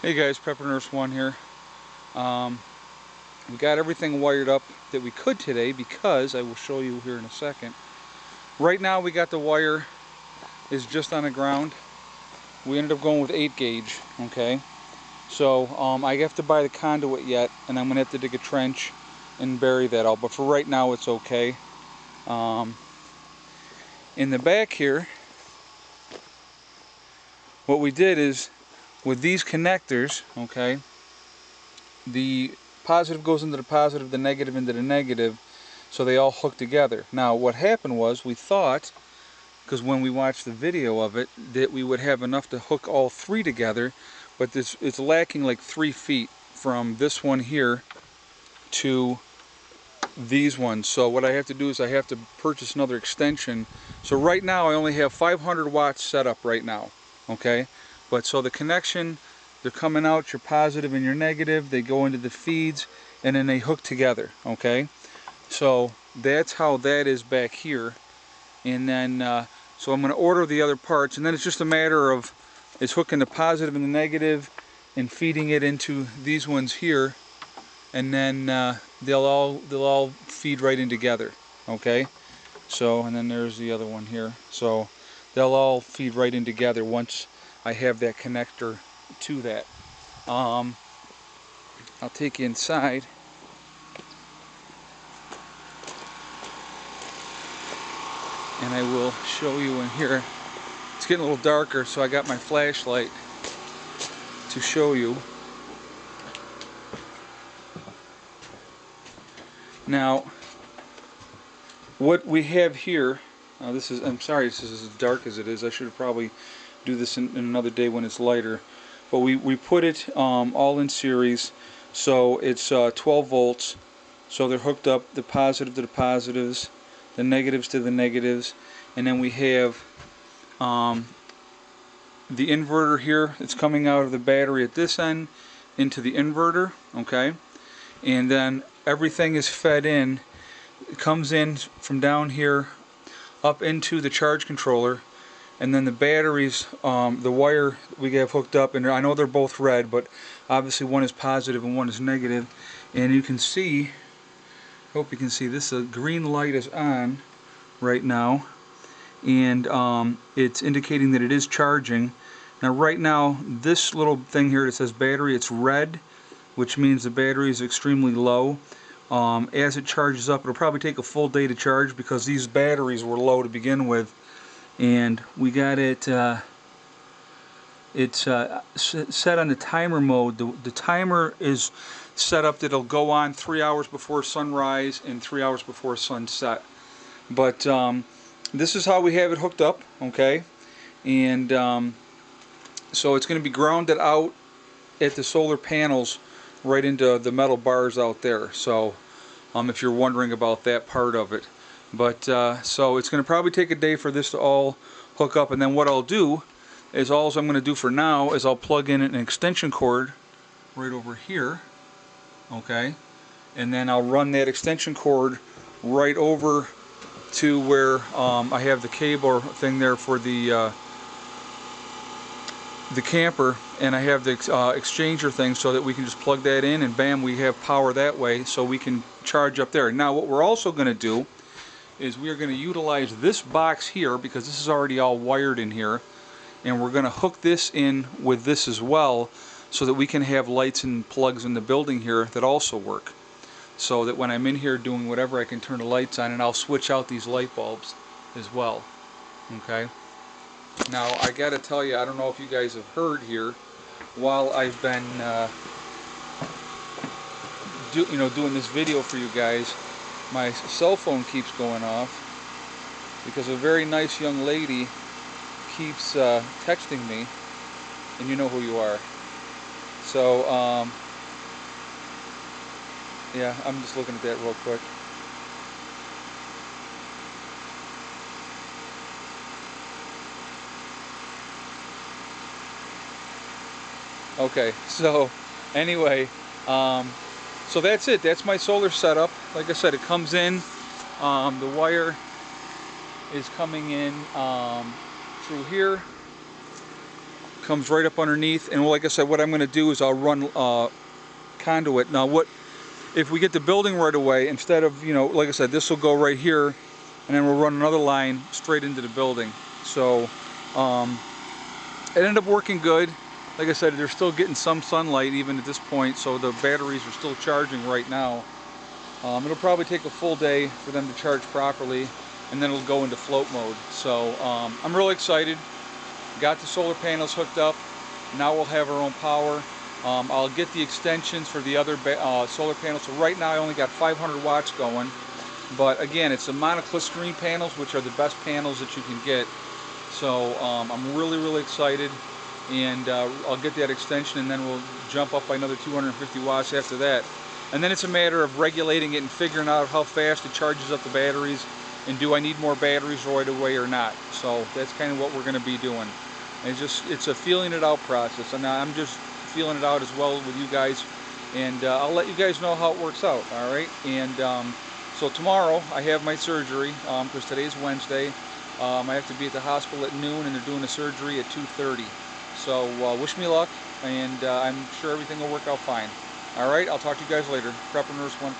Hey guys, Prepper Nurse 1 here. We got everything wired up that we could today because I will show you here in a second. Right now we got the wire is just on the ground. We ended up going with 8 gauge, okay? So I have to buy the conduit yet, and I'm going to have to dig a trench and bury that out. But for right now it's okay. In the back here, what we did is with these connectors, okay, the positive goes into the positive, the negative into the negative, so they all hook together. Now what happened was we thought, because when we watched the video of it, that we would have enough to hook all 3 together, but it's lacking like 3 feet from this one here to these ones. So what I have to do is I have to purchase another extension. So right now I only have 500 watts set up right now, okay? But so the connection, they're coming out, your positive and your negative, they go into the feeds and then they hook together, okay? So that's how that is back here. And then so I'm going to order the other parts, and then it's just a matter of is hooking the positive and the negative and feeding it into these ones here, and then they'll all feed right in together, okay? So, and then there's the other one here. So they'll all feed right in together once I have that connector to that. I'll take you inside. And I will show you in here. It's getting a little darker, so I got my flashlight to show you. Now, what we have here, this is, I'm sorry this is as dark as it is. I should probably do this in another day when it's lighter. But we put it all in series, so it's 12 volts. So they're hooked up, the positive to the positives, the negatives to the negatives, and then we have the inverter here. It's coming out of the battery at this end into the inverter, okay? And then everything is fed in. It comes in from down here up into the charge controller, and then the batteries, the wire we have hooked up, and I know they're both red, but obviously one is positive and one is negative. And you can see, hope you can see this, green light is on right now, and it's indicating that it is charging. Now right now this little thing here that says battery, it's red, which means the battery is extremely low. As it charges up, it'll probably take a full day to charge because these batteries were low to begin with, and we got it it's set on the timer mode. The timer is set up that it'll go on 3 hours before sunrise and 3 hours before sunset. But this is how we have it hooked up, okay? And so it's going to be grounded out at the solar panels right into the metal bars out there. So if you're wondering about that part of it. But so it's going to probably take a day for this to all hook up, and then what I'll do is all I'm going to do for now is I'll plug in an extension cord right over here, okay, and then I'll run that extension cord right over to where I have the cable thing there for the camper, and I have the exchanger thing so that we can just plug that in and bam, we have power that way, so we can charge up there. Now what we're also going to do is we are going to utilize this box here, because this is already all wired in here, and we're going to hook this in with this as well so that we can have lights and plugs in the building here that also work, so that when I'm in here doing whatever I can turn the lights on, and I'll switch out these light bulbs as well, okay? Now I gotta tell you, I don't know if you guys have heard here, while I've been doing this video for you guys, my cell phone keeps going off because a very nice young lady keeps texting me, and you know who you are. So yeah, I'm just looking at that real quick. Okay, so anyway, so that's it. That's my solar setup. Like I said, it comes in, the wire is coming in through here, comes right up underneath, and like I said, what I'm going to do is I'll run conduit. Now what if we get the building right away, instead of, you know, like I said, this will go right here, and then we'll run another line straight into the building. So it ended up working good. Like I said, they're still getting some sunlight even at this point, so the batteries are still charging right now. It'll probably take a full day for them to charge properly, and then it'll go into float mode. So I'm really excited. Got the solar panels hooked up. Now we'll have our own power. I'll get the extensions for the other solar panels. So right now I only got 500 watts going, but again, it's the monoclystirene panels, which are the best panels that you can get. So I'm really excited, and I'll get that extension, and then we'll jump up by another 250 watts after that. And then it's a matter of regulating it and figuring out how fast it charges up the batteries, and do I need more batteries right away or not. So that's kind of what we're going to be doing. And it's a feeling it out process, and I'm just feeling it out as well with you guys, and I'll let you guys know how it works out. All right, and so tomorrow I have my surgery, because today's Wednesday. I have to be at the hospital at noon, and they're doing a surgery at 2:30. So wish me luck, and I'm sure everything will work out fine. All right, I'll talk to you guys later. Prepper Nurse 1.